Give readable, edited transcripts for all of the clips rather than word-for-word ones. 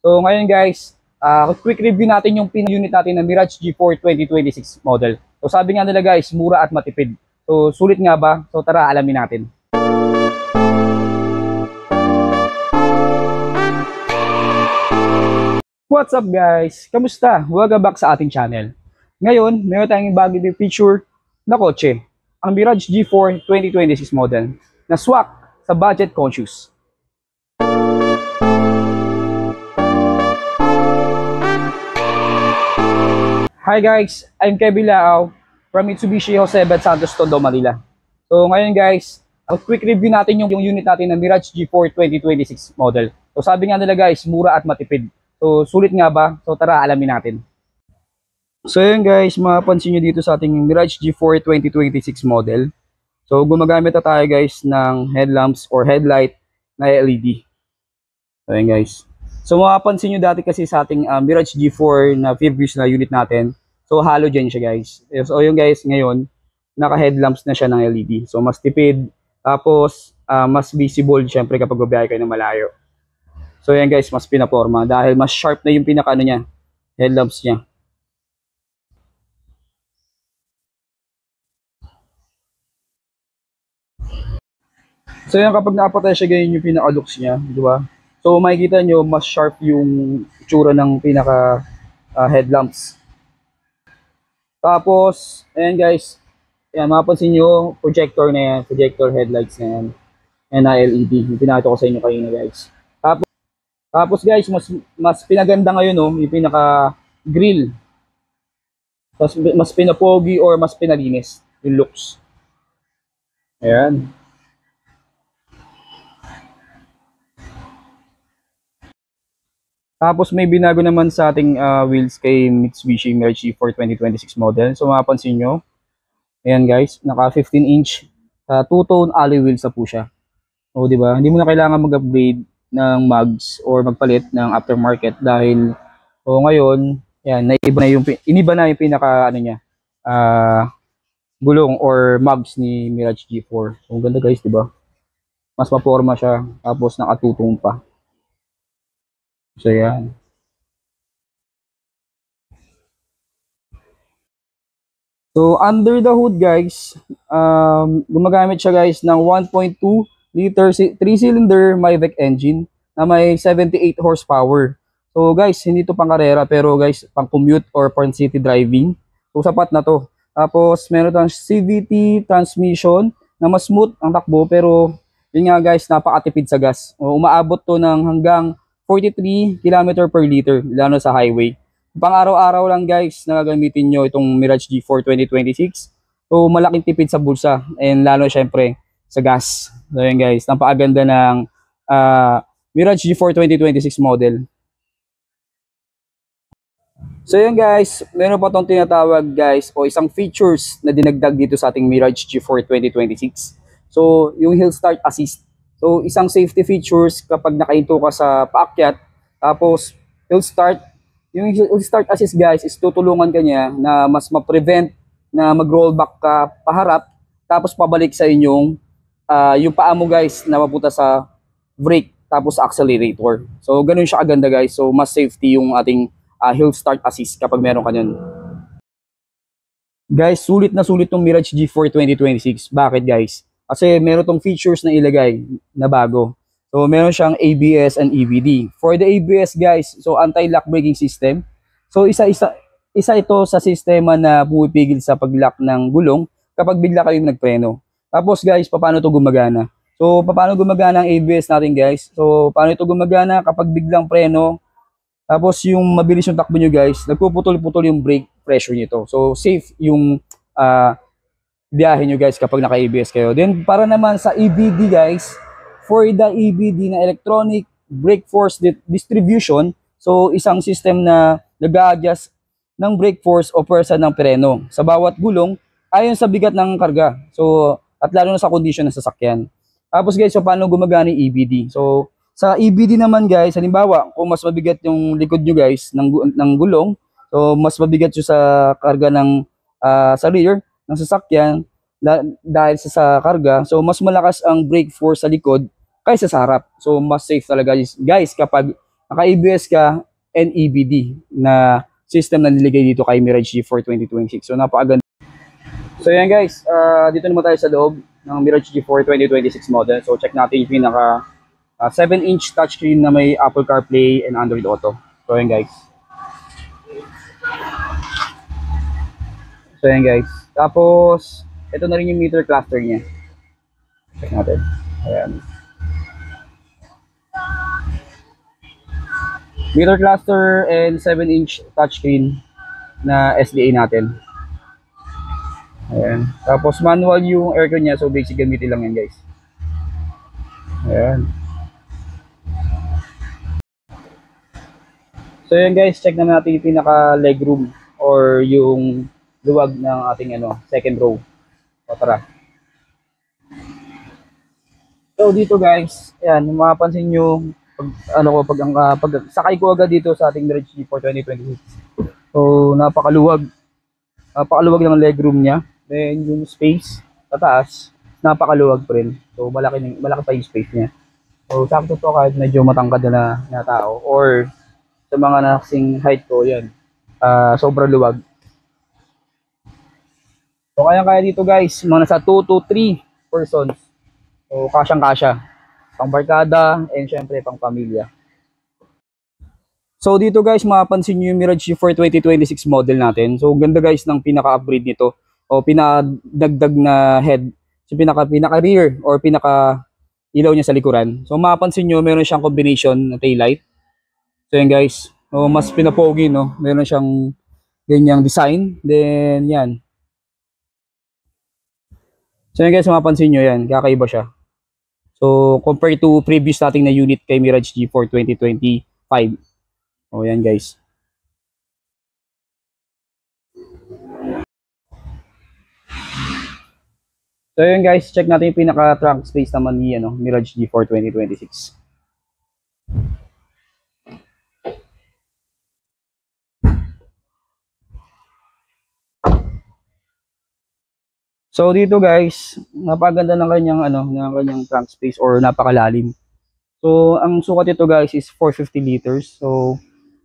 So ngayon guys, quick review natin yung unit natin na Mirage G4 2026 model. So sabi nga nila guys, mura at matipid. So sulit nga ba? So tara, alamin natin. What's up guys? Kamusta? Welcome back sa ating channel. Ngayon, meron tayong bago din feature na kotse, ang Mirage G4 2026 model na swak sa budget conscious. Hi guys, I'm Kevin Lao from Mitsubishi Jose Bed Santos, Tondo, Manila. So ngayon guys, quick review natin yung unit natin na Mirage G4 2026 model. So sabi nga nila guys, mura at matipid. So sulit nga ba? So tara, alamin natin. So yun guys, mapapansin nyo dito sa ating Mirage G4 2026 model. So gumagamit na tayo guys ng headlamps or headlight na LED. So yun guys. So mapapansin nyo dati kasi sa ating Mirage G4 na previous na unit natin. So halogen siya guys. So yun guys, ngayon naka headlamps na siya ng LED. So mas tipid. Tapos mas visible syempre kapag babiyahe kayo ng malayo. So yan guys, mas pinaporma dahil mas sharp na yung pinaka niya, headlamps niya. So yan, kapag nakapatay siya, ganyan yung pinaka-looks niya, di ba? So makikita nyo, mas sharp yung itsura ng pinaka headlamps. Tapos, ayan guys, yan, mapapansin nyo, projector na yan, projector headlights na yan, and LED, yung pinakita ko sa inyo kanina guys. Tapos guys, mas pinaganda ngayon, no, yung pinaka-grill. Mas pinapogi or mas pinalinis yung looks. Ayan. Tapos may binago naman sa ating wheels kay Mitsubishi Mirage G4 2026 model. So mapapansin nyo, ayan guys, naka 15-inch two-tone alloy wheels na po siya. O di ba? Hindi mo na kailangan mag-upgrade ng mugs or magpalit ng aftermarket dahil ngayon, yan, iniba na yung pinaka ano niya, gulong or mugs ni Mirage G4. So ganda guys, di ba? Mas maporma siya, tapos nakatutong pa. So yan. So under the hood guys, gumagamit siya guys ng 1.2 liter 3-cylinder Mavic engine na may 78 horsepower. So guys, hindi to pang karera pero guys, pang commute or pang city driving. So sapat na to. Tapos meron tayong CVT transmission na mas smooth ang takbo pero yun nga guys, napakatipid sa gas. Umaabot to ng hanggang 43 km per liter, lalo sa highway. Pang araw-araw lang guys, nagagamitin nyo itong Mirage G4 2026. So malaking tipid sa bulsa and lalo syempre sa gas. So yun guys, napakaganda ng Mirage G4 2026 model. So yun guys, meron pa itong tinatawag guys o isang features na dinagdag dito sa ating Mirage G4 2026. So yung hill start assist. So, isang safety features kapag nakahinto ka sa paakyat, tapos hill start, yung hill start assist guys is tutulungan ka niya na mas ma-prevent na mag-roll back ka paharap, tapos pabalik sa inyong, yung paa mo guys na mapunta sa brake, tapos accelerator. So, ganun siya aganda guys. So, mas safety yung ating hill start assist kapag meron ka nun. Guys, sulit na sulit yung Mirage G4 2026. Bakit guys? Kasi meron tong features na ilagay na bago. So meron siyang ABS and EBD. For the ABS guys, so anti-lock braking system. So isa ito sa sistema na pumipigil sa pag-lock ng gulong kapag bigla kayong nagpreno. Tapos guys, paano ito gumagana? So paano gumagana ang ABS natin guys? So paano ito gumagana kapag biglang preno? Tapos yung mabilis yung takbo nyo guys, nagpuputol-putol yung brake pressure nito. So safe yung biyahe nyo guys kapag naka-ABS kayo. Then para naman sa EBD guys, for the EBD na electronic brake force distribution, so isang system na nag-a-adjust ng brake force o pwersa ng preno sa bawat gulong ayon sa bigat ng karga. So at lalo na sa condition ng sasakyan. Tapos guys, so paano gumagana yung EBD? So sa EBD naman guys, halimbawa kung mas mabigat yung likod nyo guys ng gulong, so mas mabigat yung sa karga ng sa rear ng sasakyan dahil sa karga, so mas malakas ang brake force sa likod kaysa sa harap. So mas safe talaga guys kapag naka-ABS ka and EBD na system na niligay dito kay Mirage G4 2026. So napakaganda. So yan guys, dito naman tayo sa loob ng Mirage G4 2026 model. So check natin yung pinaka 7-inch touchscreen na may Apple CarPlay and Android Auto. So yan guys. So yan guys. Tapos, ito na rin yung meter cluster niya. Check natin. Ayan. Meter cluster and 7-inch touchscreen na SDA natin. Ayan. Tapos manual yung aircon niya, so basic gamitin lang yan guys. Ayan. So yan guys, check na natin yung pinaka legroom or yung luwag ng ating second row. O tara. So dito guys, ayan, mapapansin nyo pag sakay ko agad dito sa ating Mirage G4 2026. So napakaluwag. Napakaluwag ng legroom niya. Then yung space sa taas, napakaluwag pa rin. So malaki pa yung space niya. So sakto to kahit medyo matangkad na tao or sa mga nasing height ko, yan. Sobrang luwag. So kaya dito guys, mga nasa 2 to 3 persons. So kasyang-kasya. Pang barkada and syempre pang pamilya. So dito guys, mapapansin nyo yung Mirage G4 2026 model natin. So ganda guys ng pinaka-upgrade nito o pinadagdag na head. So pinaka-rear or pinaka-ilaw niya sa likuran. So mapapansin nyo, meron siyang combination na taillight. So yan guys, mas pinapogi, no? Meron siyang ganyang design. Then yan. So yan guys, mapapansin nyo yan, kakaiba siya. So compared to previous nating na unit kay Mirage G4 2025. O yan guys. So yan guys, check natin yung pinaka trunk space naman ni Mirage G4 2026. So dito guys, napakaganda ng kanyang trunk space or napakalalim. So ang sukat ito guys is 450 liters. So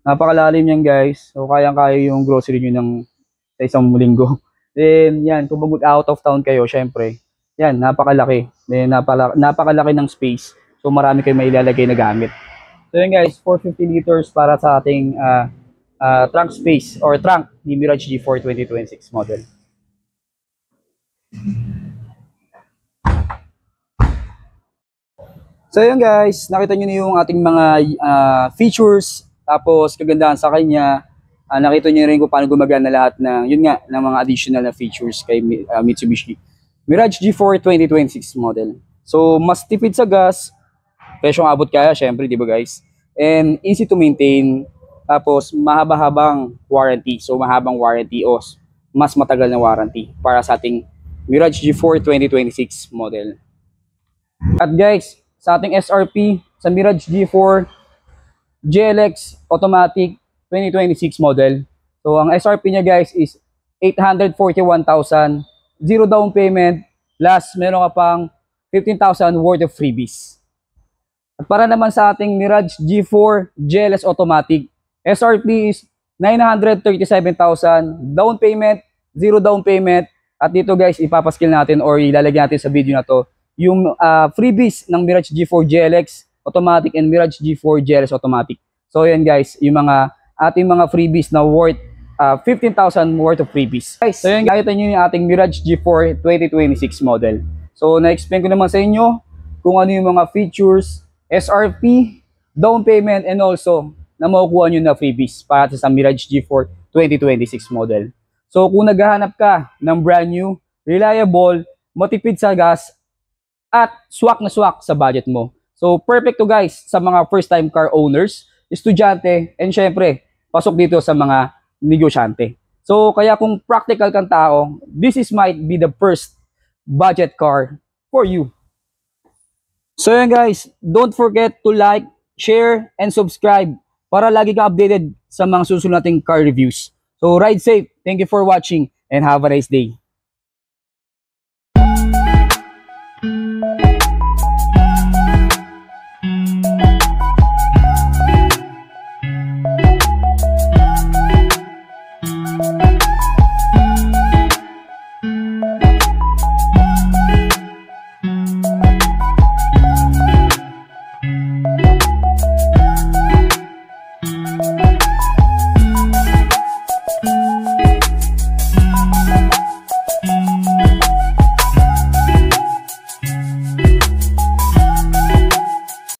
napakalalim yan guys. So kayang-kaya yung grocery nyo sa isang linggo. Then yan, kung mag-out of town kayo, syempre, yan, napakalaki. Then napakalaki ng space. So marami kayong mailalagay na gamit. So yan guys, 450 liters para sa ating trunk space or trunk ni Mirage G4 2026 model. So yun guys, nakita nyo na yung ating mga features, tapos kagandahan sa kanya. Nakita nyo rin kung paano gumagana lahat ng mga additional na features kay Mitsubishi Mirage G4 2026 model. So mas tipid sa gas, presyong abot kaya syempre, di ba guys? And easy to maintain, tapos mahaba-habang warranty. So mahabang warranty o mas matagal na warranty para sa ating Mirage G4 2026 model. At guys, sa ating SRP sa Mirage G4 GLX Automatic 2026 model. So ang SRP niya guys is 841,000, zero down payment, plus meron ka pang 15,000 worth of freebies. At para naman sa ating Mirage G4 GLS Automatic, SRP is 937,000, down payment, zero down payment. At dito guys, ipapaskill natin or ilalagay natin sa video na to yung freebies ng Mirage G4 GLX Automatic and Mirage G4 GLS Automatic. So yan guys, yung mga ating mga freebies na worth 15,000 worth of freebies. Guys, so yan, nakita nyo yung ating Mirage G4 2026 model. So na-explain ko naman sa inyo kung ano yung mga features, SRP, down payment, and also na makukuha nyo na freebies para sa Mirage G4 2026 model. So kung naghahanap ka ng brand new, reliable, matipid sa gas, at swak na swak sa budget mo. So perfect to guys sa mga first time car owners, estudyante, and syempre, pasok dito sa mga negosyante. So kaya kung practical kang tao, this might be the first budget car for you. So yan guys, don't forget to like, share, and subscribe para lagi ka updated sa mga susunod nating car reviews. So ride safe, thank you for watching, and have a nice day.